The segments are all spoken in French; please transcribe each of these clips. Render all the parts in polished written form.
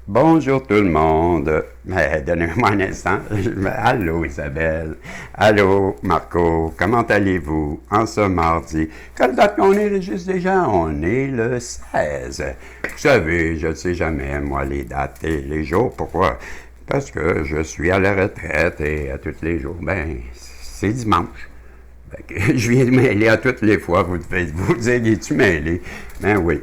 Bonjour tout le monde. Donnez-moi un instant. Allô Isabelle. Allô Marco. Comment allez-vous en ce mardi? Quelle date qu'on est juste déjà? On est le 16. Vous savez, je ne sais jamais, moi, les dates et les jours. Pourquoi? Parce que je suis à la retraite et à tous les jours, c'est dimanche. Je viens de mêler à toutes les fois. Vous devez vous dire, es-tu mêlé? Ben oui,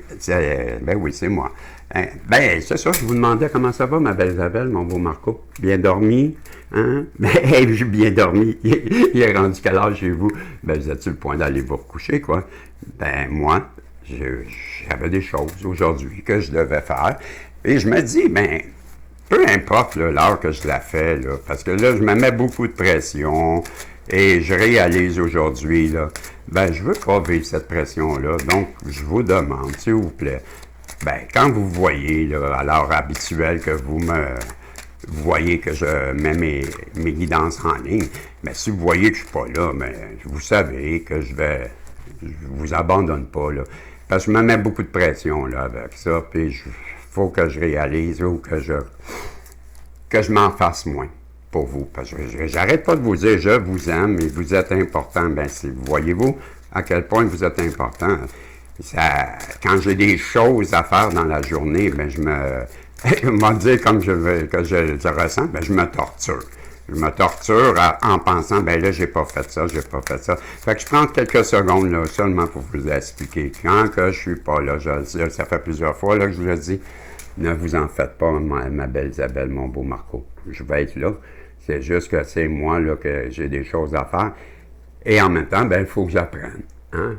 c'est moi. C'est ça, je vous demandais comment ça va, ma belle Isabelle, mon beau Marco. Bien dormi? Hein? J'ai bien dormi. Il est rendu quelle heure chez vous? Vous êtes sur le point d'aller vous recoucher, quoi. Moi, j'avais des choses aujourd'hui que je devais faire. Et je me dis, peu importe l'heure que je la fais, là, parce que là, je me mets beaucoup de pression et je réalise aujourd'hui, je veux pas vivre cette pression-là. Donc, je vous demande, s'il vous plaît, quand vous voyez, là, à l'heure habituelle que vous voyez que je mets mes guidances en ligne, si vous voyez que je suis pas là, vous savez que je vous abandonne pas, là. Parce que je me mets beaucoup de pression, là, avec ça, puis il faut que je réalise ou que je m'en fasse moins pour vous. Parce que j'arrête pas de vous dire, je vous aime et vous êtes important. Voyez-vous à quel point vous êtes important. Quand j'ai des choses à faire dans la journée, je me dire comme que je le ressens, je me torture. Je me torture en pensant, là, j'ai pas fait ça. Fait que je prends quelques secondes, là, seulement pour vous expliquer. Quand que je suis pas là, ça fait plusieurs fois, là, que je le dis, ne vous en faites pas, ma belle Isabelle, mon beau Marco. Je vais être là. C'est juste que c'est moi, là, que j'ai des choses à faire. Et en même temps, il faut que j'apprenne. Hein?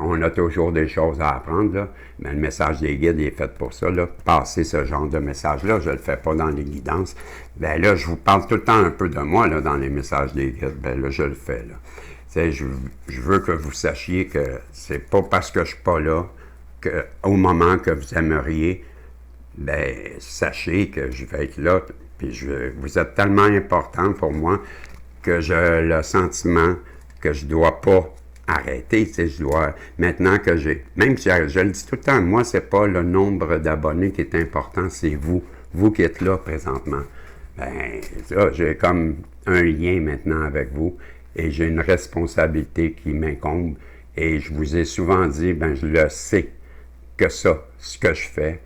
On a toujours des choses à apprendre, là. Mais le message des guides est fait pour ça, là. Passer ce genre de message-là, je ne le fais pas dans les guidances. Là, je vous parle tout le temps un peu de moi, là, dans les messages des guides. Là, je le fais, là. Je veux que vous sachiez que c'est pas parce que je suis pas là qu'au moment que vous aimeriez, sachez que je vais être là. Puis vous êtes tellement important pour moi que j'ai le sentiment que je dois pas arrêter, je dois, maintenant que même si je le dis tout le temps, moi, c'est pas le nombre d'abonnés qui est important, c'est vous qui êtes là présentement. J'ai comme un lien maintenant avec vous et j'ai une responsabilité qui m'incombe et je vous ai souvent dit, je le sais que ça, ce que je fais,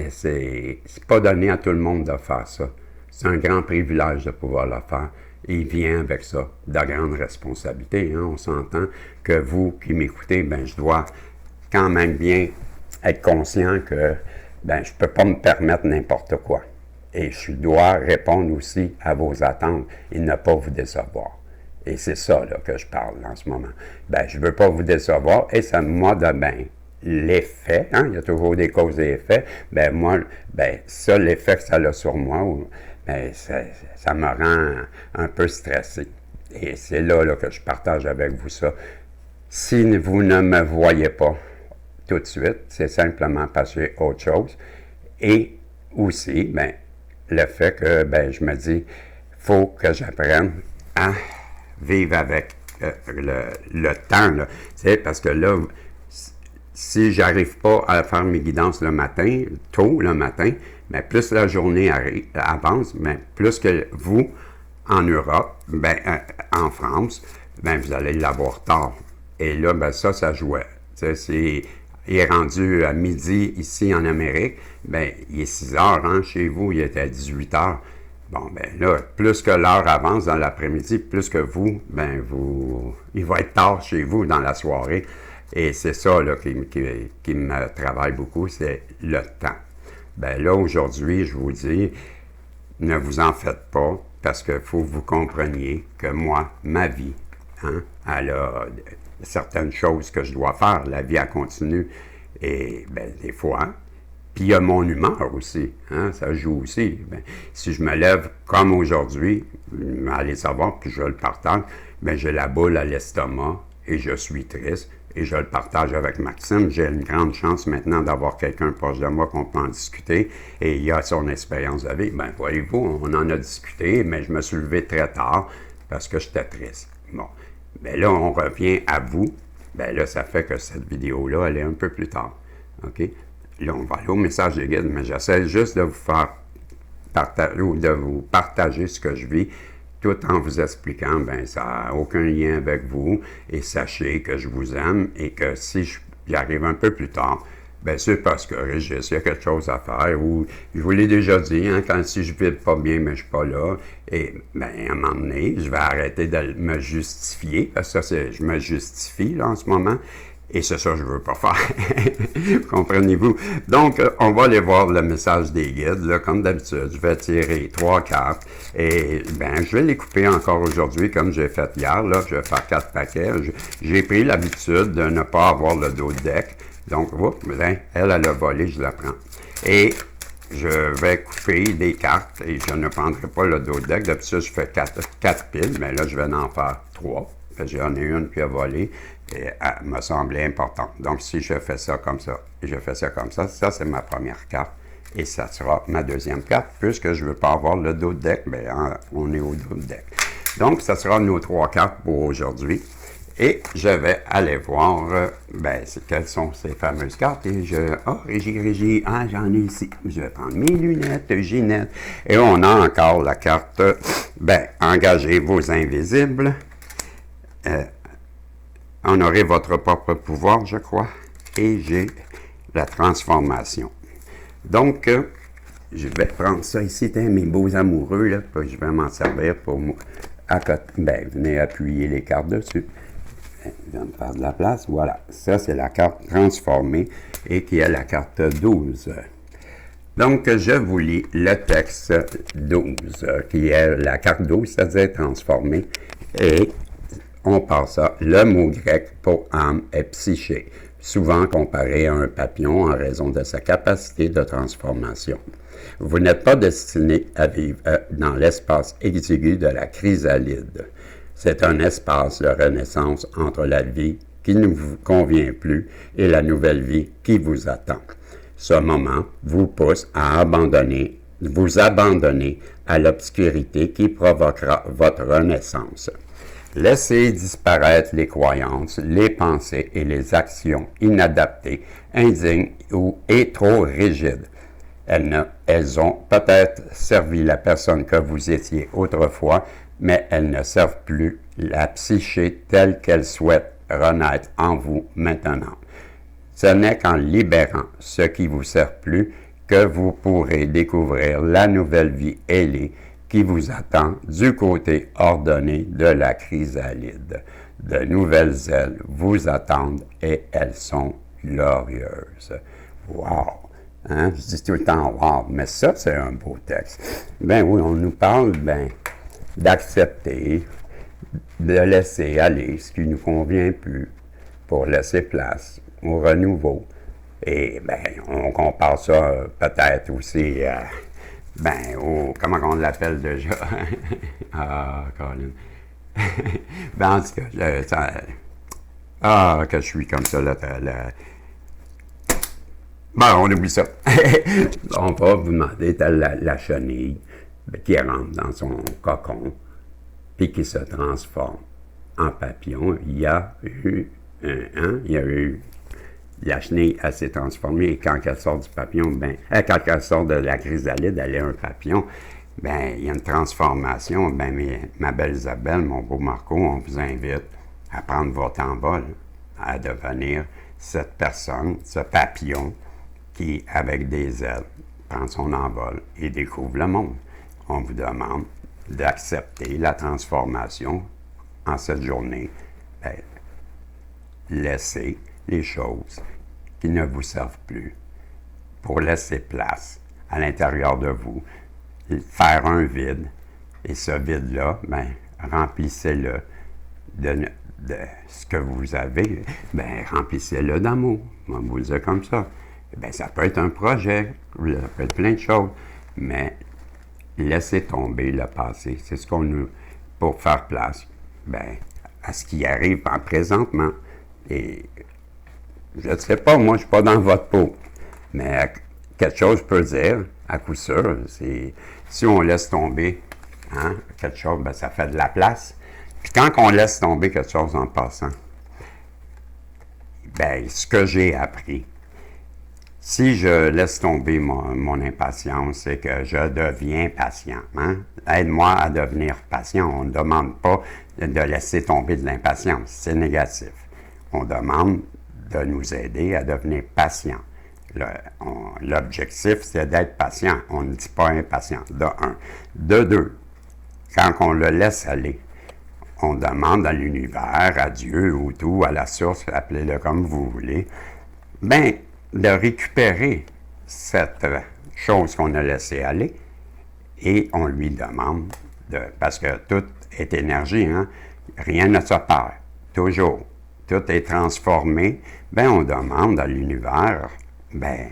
c'est pas donné à tout le monde de faire ça. C'est un grand privilège de pouvoir le faire. Et il vient avec ça, de grandes responsabilités. Hein? On s'entend que vous qui m'écoutez, je dois quand même bien être conscient que je ne peux pas me permettre n'importe quoi. Et je dois répondre aussi à vos attentes et ne pas vous décevoir. Et c'est ça là, que je parle en ce moment. Je ne veux pas vous décevoir et ça m'a de l'effet, hein? Il y a toujours des causes et effets. Ça, l'effet que ça a sur moi, ça me rend un peu stressé. Et c'est là que je partage avec vous ça. Si vous ne me voyez pas tout de suite, c'est simplement parce que j'ai autre chose. Et aussi, le fait que je me dis, faut que j'apprenne à vivre avec le temps. Là. Parce que là, si j'arrive pas à faire mes guidances le matin, tôt le matin, plus la journée avance, plus que vous, en Europe, en France, vous allez l'avoir tard. Et là, ça jouait. Il est rendu à midi ici en Amérique, il est 6 heures, hein, chez vous, il était à 18 heures. Là, plus que l'heure avance dans l'après-midi, plus que vous, il va être tard chez vous dans la soirée. Et c'est ça là, qui me travaille beaucoup, c'est le temps. Là, aujourd'hui, je vous dis, ne vous en faites pas, parce qu'il faut que vous compreniez que moi, ma vie, hein, elle a certaines choses que je dois faire. La vie, elle continue. Et des fois, puis il y a mon humeur aussi, hein, ça joue aussi. Si je me lève comme aujourd'hui, allez savoir, puis je le partage, j'ai la boule à l'estomac et je suis triste. Et je le partage avec Maxime. J'ai une grande chance maintenant d'avoir quelqu'un proche de moi qu'on peut en discuter. Et il a son expérience de vie. Voyez-vous, on en a discuté, mais je me suis levé très tard parce que j'étais triste. Bon. Là, on revient à vous. Là, ça fait que cette vidéo-là, elle est un peu plus tard. OK? Là, on va aller au message des guides, mais j'essaie juste de vous faire ou de vous partager ce que je vis, tout en vous expliquant, ben ça n'a aucun lien avec vous, et sachez que je vous aime, et que si j'y arrive un peu plus tard, ben c'est parce que Régis, il y a quelque chose à faire, ou je vous l'ai déjà dit, hein, quand si je ne vis pas bien, mais je ne suis pas là, et ben à un moment donné, je vais arrêter de me justifier, parce que ça, je me justifie là en ce moment, et c'est ça que je ne veux pas faire. Comprenez-vous? Donc, on va aller voir le message des guides. Là, comme d'habitude, je vais tirer 3 cartes. Et ben, je vais les couper encore aujourd'hui, comme j'ai fait hier. Là, je vais faire 4 paquets. J'ai pris l'habitude de ne pas avoir le dos de deck. Donc, ben, elle a volé, je la prends. Et je vais couper des cartes et je ne prendrai pas le dos de deck. D'habitude, je fais 4 piles, mais là, je vais en faire 3. J'en ai une qui a volé et elle me semblait importante. Donc, si je fais ça comme ça et je fais ça comme ça c'est ma première carte et ça sera ma deuxième carte. Puisque je ne veux pas avoir le dos de deck, bien, on est au dos de deck. Donc, ça sera nos 3 cartes pour aujourd'hui. Et je vais aller voir, quelles sont ces fameuses cartes. Et Régie, j'en ai ici. Je vais prendre mes lunettes, Ginette. Et on a encore la carte, engagez vos invisibles. Honorez votre propre pouvoir, je crois, et j'ai la transformation. Donc, je vais prendre ça ici, mes beaux amoureux, là, puis je vais m'en servir pour venez appuyer les cartes dessus. Je vais me faire de la place, voilà. Ça, c'est la carte transformée et qui est la carte 12. Donc, je vous lis le texte 12, qui est la carte 12, c'est-à-dire transformée, et on passe à le mot grec pour âme est psyché, souvent comparé à un papillon en raison de sa capacité de transformation. Vous n'êtes pas destiné à vivre dans l'espace exigu de la chrysalide. C'est un espace de renaissance entre la vie qui ne vous convient plus et la nouvelle vie qui vous attend. Ce moment vous pousse à vous abandonner à l'obscurité qui provoquera votre renaissance. Laissez disparaître les croyances, les pensées et les actions inadaptées, indignes et trop rigides. Elles ont peut-être servi la personne que vous étiez autrefois, mais elles ne servent plus la psyché telle qu'elle souhaite renaître en vous maintenant. Ce n'est qu'en libérant ce qui ne vous sert plus que vous pourrez découvrir la nouvelle vie ailée qui vous attend du côté ordonné de la chrysalide. De nouvelles ailes vous attendent et elles sont glorieuses. Wow! Hein? Je dis tout le temps wow, mais ça, c'est un beau texte. Ben oui, on nous parle, d'accepter, de laisser aller ce qui ne nous convient plus pour laisser place au renouveau. Et on compare ça peut-être aussi comment on l'appelle déjà? Colin. En tout cas, que je suis comme ça, on oublie ça. On va vous demander, la chenille qui rentre dans son cocon, puis qui se transforme en papillon. Il y a eu la chenille, elle s'est transformée, et quand elle sort du papillon, quand elle sort de la chrysalide, elle est un papillon. Il y a une transformation. Ma belle Isabelle, mon beau Marco, on vous invite à prendre votre envol, à devenir cette personne, ce papillon qui, avec des ailes, prend son envol et découvre le monde. On vous demande d'accepter la transformation en cette journée. Laissez les choses qui ne vous servent plus pour laisser place à l'intérieur de vous, faire un vide, et ce vide-là, remplissez-le de ce que vous avez, remplissez-le d'amour, on va vous le dire comme ça. Ça peut être un projet, ça peut être plein de choses, mais laissez tomber le passé. C'est ce qu'on nous, pour faire place, à ce qui arrive présentement. Et je ne sais pas, moi, je ne suis pas dans votre peau, mais quelque chose je peux dire, à coup sûr, c'est si on laisse tomber quelque chose, ça fait de la place. Puis quand on laisse tomber quelque chose en passant, ce que j'ai appris, Si je laisse tomber mon impatience, c'est que je deviens patient. Hein? Aide-moi à devenir patient. On ne demande pas de laisser tomber de l'impatience. C'est négatif. On demande de nous aider à devenir patient. L'objectif, c'est d'être patient. On ne dit pas impatient, de un. De deux, quand on le laisse aller, on demande à l'univers, à Dieu, ou tout, à la source, appelez-le comme vous voulez, bien, de récupérer cette chose qu'on a laissée aller et on lui demande, parce que tout est énergie, hein, rien ne se perd, toujours, tout est transformé, bien, on demande à l'univers, bien,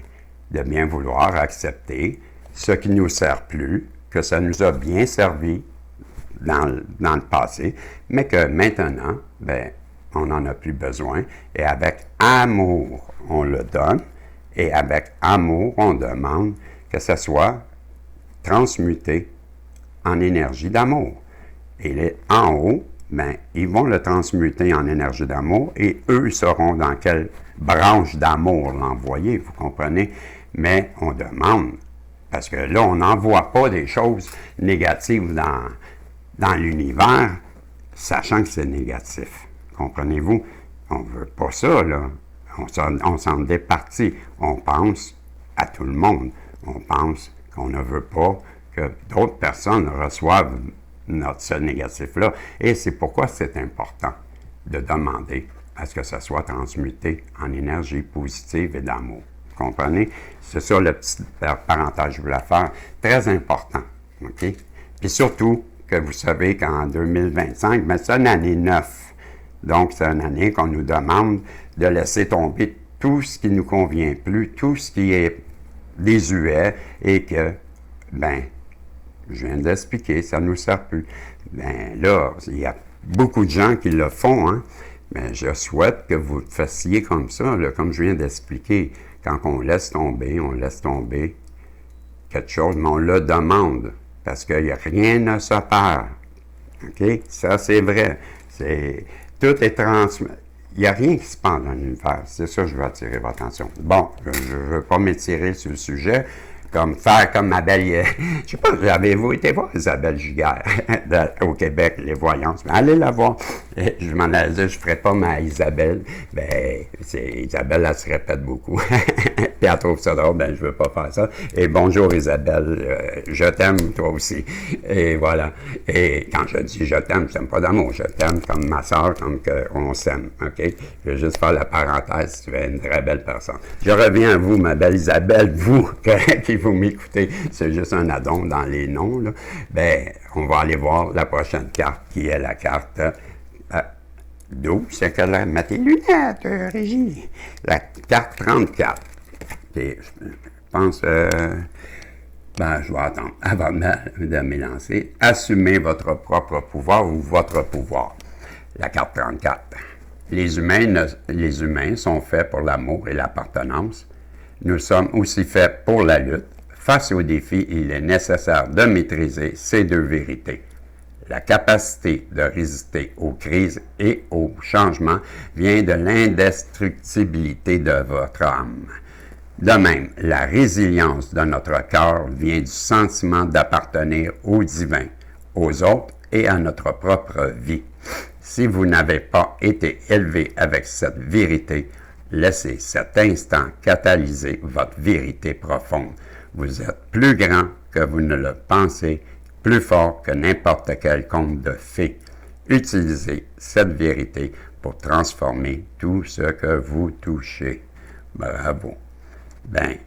de bien vouloir accepter ce qui ne nous sert plus, que ça nous a bien servi dans le passé, mais que maintenant, bien, on n'en a plus besoin, et avec amour, on le donne, et avec amour, on demande que ça soit transmuté en énergie d'amour. Et en haut, ben, ils vont le transmuter en énergie d'amour, et eux sauront dans quelle branche d'amour l'envoyer, vous comprenez? Mais on demande, parce que là, on n'envoie pas des choses négatives dans l'univers, sachant que c'est négatif. Comprenez-vous? On ne veut pas ça, là. On s'en départit. On pense à tout le monde. On pense qu'on ne veut pas que d'autres personnes reçoivent ce négatif-là. Et c'est pourquoi c'est important de demander à ce que ça soit transmuté en énergie positive et d'amour. Vous comprenez? C'est ça le petit parenthèse que je voulais faire. Très important. OK? Puis surtout que vous savez qu'en 2025, ben, c'est une année 9. Donc, c'est une année qu'on nous demande de laisser tomber tout ce qui ne nous convient plus, tout ce qui est désuet et que, ben, je viens d'expliquer, ça ne nous sert plus. Ben là, il y a beaucoup de gens qui le font, hein, mais je souhaite que vous le fassiez comme ça, là, comme je viens d'expliquer. Quand on laisse tomber quelque chose, mais on le demande, parce que rien ne se perd. OK? Ça, c'est vrai. Tout est transmis. Il n'y a rien qui se passe dans l'univers. C'est ça que je veux attirer votre attention. Bon, je ne veux pas m'étirer sur le sujet, faire comme ma belle... je sais pas, avez-vous été voir Isabelle Giguère au Québec, les voyances? Mais allez la voir. Je m'en allais dire, je ne ferais pas ma Isabelle. Ben, Isabelle, elle se répète beaucoup. Puis elle trouve ça drôle, ben je veux pas faire ça. Et bonjour Isabelle, je t'aime, toi aussi. Et voilà. Et quand je dis je t'aime pas d'amour, je t'aime comme ma soeur, comme qu'on s'aime, OK? Je vais juste faire la parenthèse, tu es une très belle personne. Je reviens à vous, ma belle Isabelle, vous, qui vous m'écoutez, c'est juste un addon dans les noms, là. Ben, on va aller voir la prochaine carte, qui est la carte 12, c'est que là, mets tes lunettes, Régie. La carte 34. Et je pense, ben, je vais attendre avant de m'élancer. Assumez votre propre pouvoir ou votre pouvoir. La carte 34. Les humains sont faits pour l'amour et l'appartenance. Nous sommes aussi faits pour la lutte. Face aux défis, il est nécessaire de maîtriser ces deux vérités. La capacité de résister aux crises et aux changements vient de l'indestructibilité de votre âme. De même, la résilience de notre cœur vient du sentiment d'appartenir au divin, aux autres et à notre propre vie. Si vous n'avez pas été élevé avec cette vérité, laissez cet instant catalyser votre vérité profonde. Vous êtes plus grand que vous ne le pensez, plus fort que n'importe quel conte de fées. Utilisez cette vérité pour transformer tout ce que vous touchez. Bravo. Ben,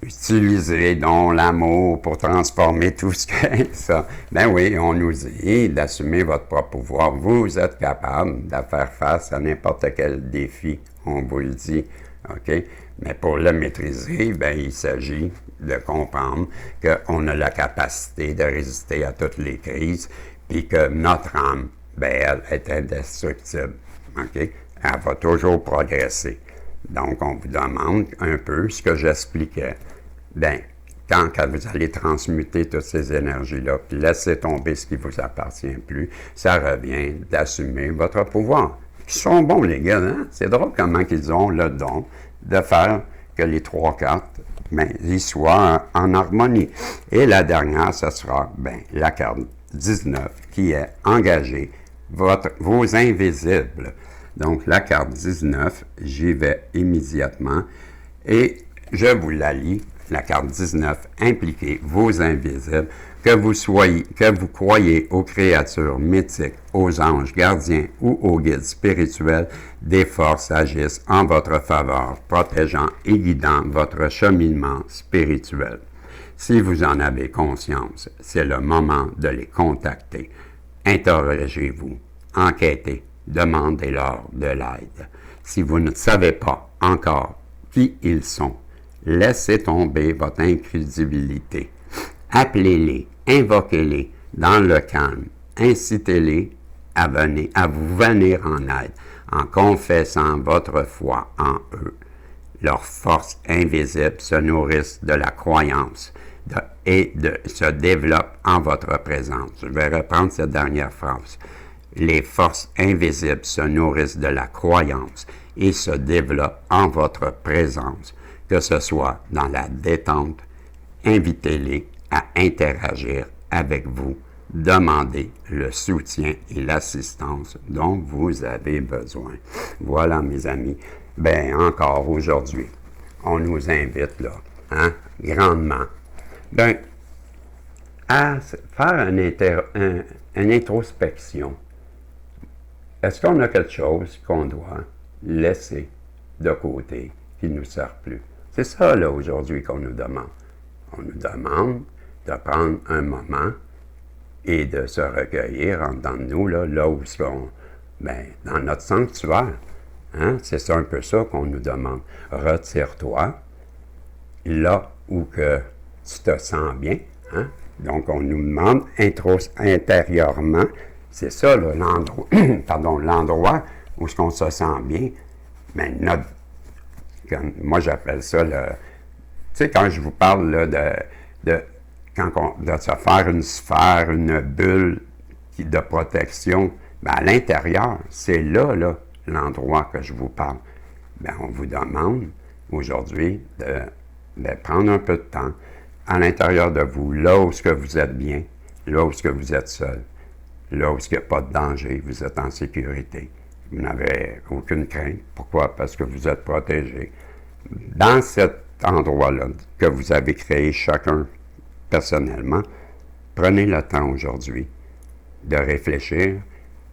utilisez donc l'amour pour transformer tout ce que ça. Ben oui, on nous dit d'assumer votre propre pouvoir. Vous êtes capable de faire face à n'importe quel défi, on vous le dit. OK? Mais pour le maîtriser, ben, il s'agit de comprendre qu'on a la capacité de résister à toutes les crises, puis que notre âme, ben, elle est indestructible. OK? Elle va toujours progresser. Donc, on vous demande un peu ce que j'expliquais. Bien, quand vous allez transmuter toutes ces énergies-là, puis laisser tomber ce qui ne vous appartient plus, ça revient d'assumer votre pouvoir. Ils sont bons, les gars, hein? C'est drôle comment ils ont le don de faire que les 3 cartes, ben, ils soient en harmonie. Et la dernière, ce sera ben, la carte 19 qui est engagée, vos invisibles. Donc, la carte 19, j'y vais immédiatement et je vous la lis. La carte 19, impliquez vos invisibles, que vous croyez aux créatures mythiques, aux anges gardiens ou aux guides spirituels, des forces agissent en votre faveur, protégeant et guidant votre cheminement spirituel. Si vous en avez conscience, c'est le moment de les contacter. Interrogez-vous, enquêtez, demandez-leur de l'aide. Si vous ne savez pas encore qui ils sont, laissez tomber votre incrédulité. Appelez-les, invoquez-les dans le calme, incitez-les à vous venir en aide en confessant votre foi en eux. Leurs forces invisibles se nourrissent de la croyance et se développent en votre présence. Je vais reprendre cette dernière phrase. Les forces invisibles se nourrissent de la croyance et se développent en votre présence, que ce soit dans la détente. Invitez-les à interagir avec vous. Demandez le soutien et l'assistance dont vous avez besoin. Voilà, mes amis. Ben, encore aujourd'hui, on nous invite, là, grandement, ben, à faire une introspection. Est-ce qu'on a quelque chose qu'on doit laisser de côté qui ne nous sert plus? C'est ça, là, aujourd'hui, qu'on nous demande. On nous demande de prendre un moment et de se recueillir en dedans de nous, là où sont, ben, dans notre sanctuaire. C'est ça un peu ça qu'on nous demande. Retire-toi là où que tu te sens bien. Donc, on nous demande intérieurement, c'est ça, là, l'endroit où est-ce qu'on se sent bien. Mais moi, j'appelle ça tu sais, quand je vous parle là, de se faire une sphère, une bulle de protection, ben, à l'intérieur, c'est là, l'endroit que je vous parle. Ben, on vous demande aujourd'hui de prendre un peu de temps à l'intérieur de vous, là où vous êtes bien, là où vous êtes seul, là où il n'y a pas de danger, vous êtes en sécurité. Vous n'avez aucune crainte. Pourquoi? Parce que vous êtes protégé. Dans cet endroit-là que vous avez créé chacun personnellement, prenez le temps aujourd'hui de réfléchir.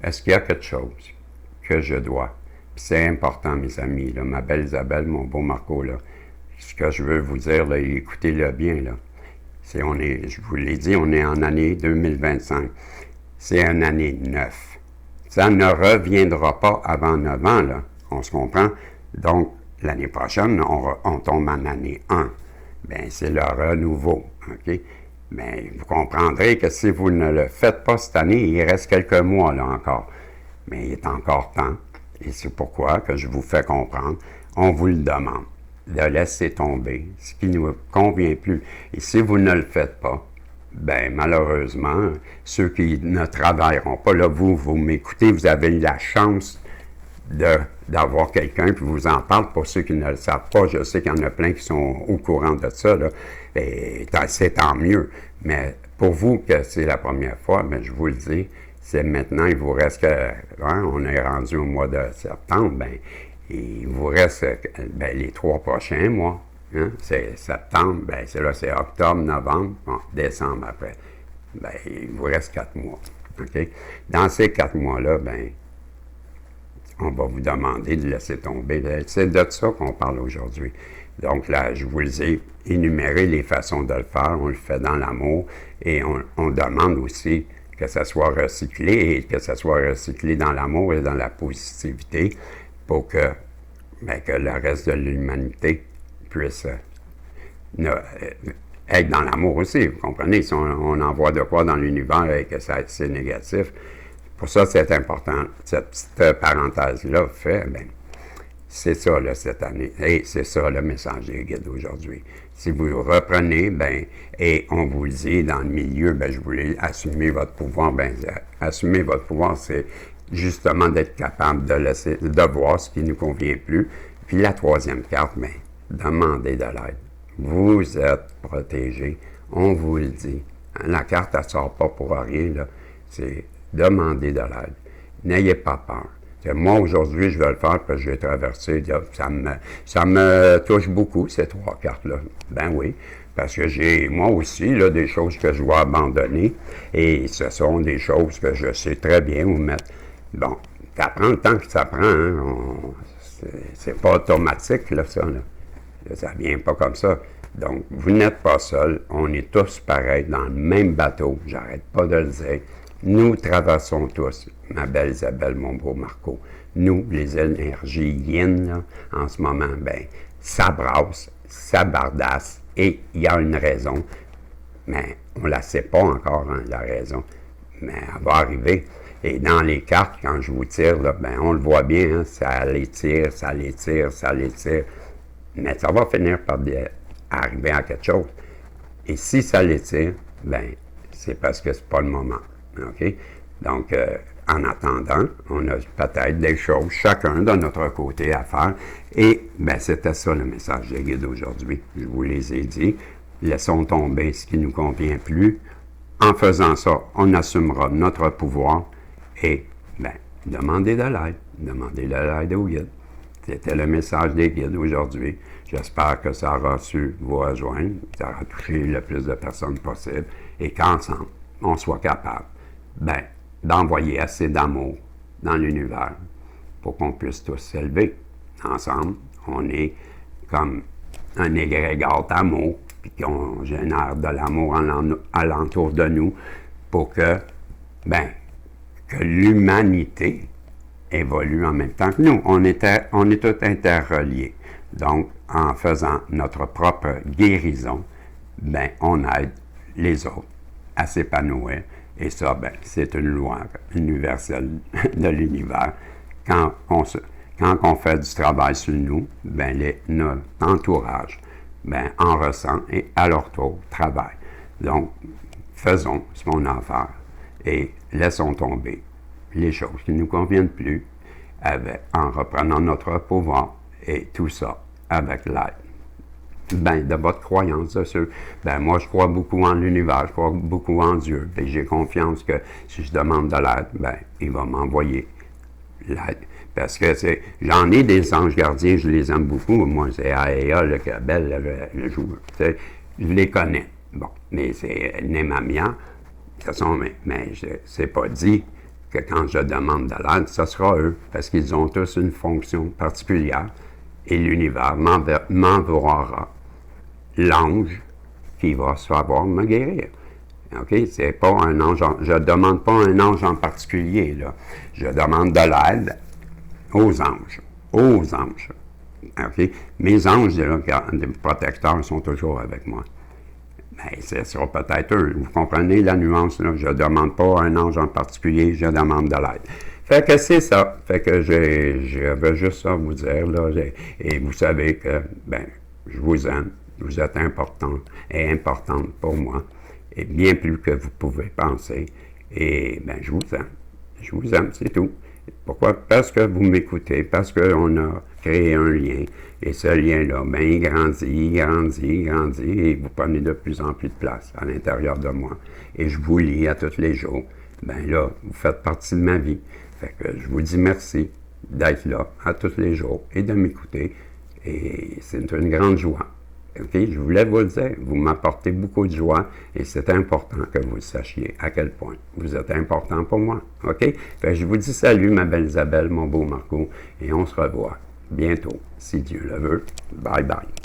Est-ce qu'il y a quelque chose que je dois? Puis c'est important, mes amis, là, ma belle Isabelle, mon beau Marco, là, ce que je veux vous dire, là, écoutez-le bien, là. Je vous l'ai dit, on est en année 2025. C'est une année 9. Ça ne reviendra pas avant 9 ans, là. On se comprend? Donc, l'année prochaine, on tombe en année 1. Bien, c'est le renouveau, OK? Mais vous comprendrez que si vous ne le faites pas cette année, il reste quelques mois, là, encore. Mais il est encore temps. Et c'est pourquoi que je vous fais comprendre, on vous le demande, de laisser tomber ce qui ne vous convient plus. Et si vous ne le faites pas, ben malheureusement, ceux qui ne travailleront pas, là, vous m'écoutez, vous avez la chance d'avoir quelqu'un qui vous en parle. Pour ceux qui ne le savent pas, je sais qu'il y en a plein qui sont au courant de ça, là, et c'est tant mieux. Mais pour vous, que c'est la première fois, ben, je vous le dis, c'est maintenant, il vous reste on est rendu au mois de septembre, ben, il vous reste les 3 prochains mois. C'est septembre, ben, c'est octobre, novembre, décembre après. Ben, il vous reste 4 mois. OK? Dans ces 4 mois-là, ben, on va vous demander de laisser tomber. C'est de ça qu'on parle aujourd'hui. Donc là, je vous les ai énuméré les façons de le faire. On le fait dans l'amour et on demande aussi que ça soit recyclé et que ça soit recyclé dans l'amour et dans la positivité pour que le reste de l'humanité puisse être dans l'amour aussi. Vous comprenez? Si on envoie de quoi dans l'univers et que c'est négatif, pour ça, c'est important. Cette petite parenthèse-là fait, c'est ça, là, cette année. Et c'est ça, le message des guides d'aujourd'hui. Si vous reprenez, et on vous le dit dans le milieu, je voulais assumer votre pouvoir. Assumer votre pouvoir, c'est justement d'être capable de voir ce qui ne nous convient plus. Puis la troisième carte, demandez de l'aide. Vous êtes protégés, on vous le dit. La carte, elle ne sort pas pour rien, là. C'est demander de l'aide. N'ayez pas peur. Moi, aujourd'hui, je vais le faire parce que j'ai traversé. Ça me touche beaucoup, ces 3 cartes-là. Ben oui, parce que j'ai, moi aussi, là, des choses que je dois abandonner. Et ce sont des choses que je sais très bien où mettre. Bon, ça prend le temps que ça prend. Hein. C'est pas automatique, là, ça. Là. Ça vient pas comme ça. Donc, vous n'êtes pas seul. On est tous pareils, dans le même bateau. J'arrête pas de le dire. Nous traversons tous, ma belle Isabelle, mon beau Marco. Nous, les énergies yin, là, en ce moment, ben, ça brasse, ça bardasse, et il y a une raison. Mais on ne la sait pas encore, hein, la raison. Mais elle va arriver. Et dans les cartes, quand je vous tire, là, ben, on le voit bien, hein, ça l'étire, ça l'étire, ça l'étire. Mais ça va finir par arriver à quelque chose. Et si ça l'étire, ben, c'est parce que c'est pas le moment. OK? Donc, en attendant, on a peut-être des choses, chacun de notre côté, à faire. Et, bien, c'était ça le message des guides aujourd'hui. Je vous les ai dit. Laissons tomber ce qui ne nous convient plus. En faisant ça, on assumera notre pouvoir et, bien, demandez de l'aide. Demandez de l'aide aux guides. C'était le message des guides aujourd'hui. J'espère que ça aura su vous rejoindre, ça aura touché le plus de personnes possible et qu'ensemble, on soit capable ben, d'envoyer assez d'amour dans l'univers pour qu'on puisse tous s'élever. Ensemble, on est comme un égrégore d'amour, puis qu'on génère de l'amour alentour de nous pour que, ben, que l'humanité évolue en même temps que nous. On est tous interreliés. Donc, en faisant notre propre guérison, ben, on aide les autres à s'épanouir. Et ça, ben, c'est une loi universelle de l'univers. Quand on fait du travail sur nous, ben, notre entourage ben, en ressent et à leur tour travaille. Donc, faisons ce qu'on a à faire et laissons tomber les choses qui ne nous conviennent plus en reprenant notre pouvoir et tout ça avec l'aide. Ben, de votre croyance dessus. Ben, moi, je crois beaucoup en l'univers, je crois beaucoup en Dieu. Et j'ai confiance que si je demande de l'aide, ben, il va m'envoyer l'aide. Parce que j'en ai des anges gardiens, je les aime beaucoup. Moi, c'est Aéa, le Cabel, le joueur. Je les connais. Bon, mais c'est Nemamia. Mais c'est pas dit que quand je demande de l'aide, ce sera eux. Parce qu'ils ont tous une fonction particulière. Et l'univers m'enverra l'ange qui va savoir me guérir. OK? C'est pas un ange, je ne demande pas un ange en particulier, là. Je demande de l'aide aux anges. Aux anges. OK? Mes anges, là, les protecteurs sont toujours avec moi. Mais ce sera peut-être eux. Vous comprenez la nuance, là? Je ne demande pas un ange en particulier, je demande de l'aide. Fait que c'est ça. Fait que j'avais juste ça à vous dire, là. Et vous savez que, ben, je vous aime. Vous êtes important et importante pour moi. Et bien plus que vous pouvez penser. Et, ben, je vous aime. Je vous aime, c'est tout. Pourquoi? Parce que vous m'écoutez, parce qu'on a créé un lien. Et ce lien-là, ben, il grandit, et vous prenez de plus en plus de place à l'intérieur de moi. Et je vous lis à tous les jours. Ben là, vous faites partie de ma vie. Fait que je vous dis merci d'être là à tous les jours et de m'écouter. Et c'est une grande joie. Okay? Je voulais vous le dire, vous m'apportez beaucoup de joie et c'est important que vous le sachiez à quel point vous êtes important pour moi. OK? Fait que je vous dis salut, ma belle Isabelle, mon beau Marco, et on se revoit bientôt, si Dieu le veut. Bye bye.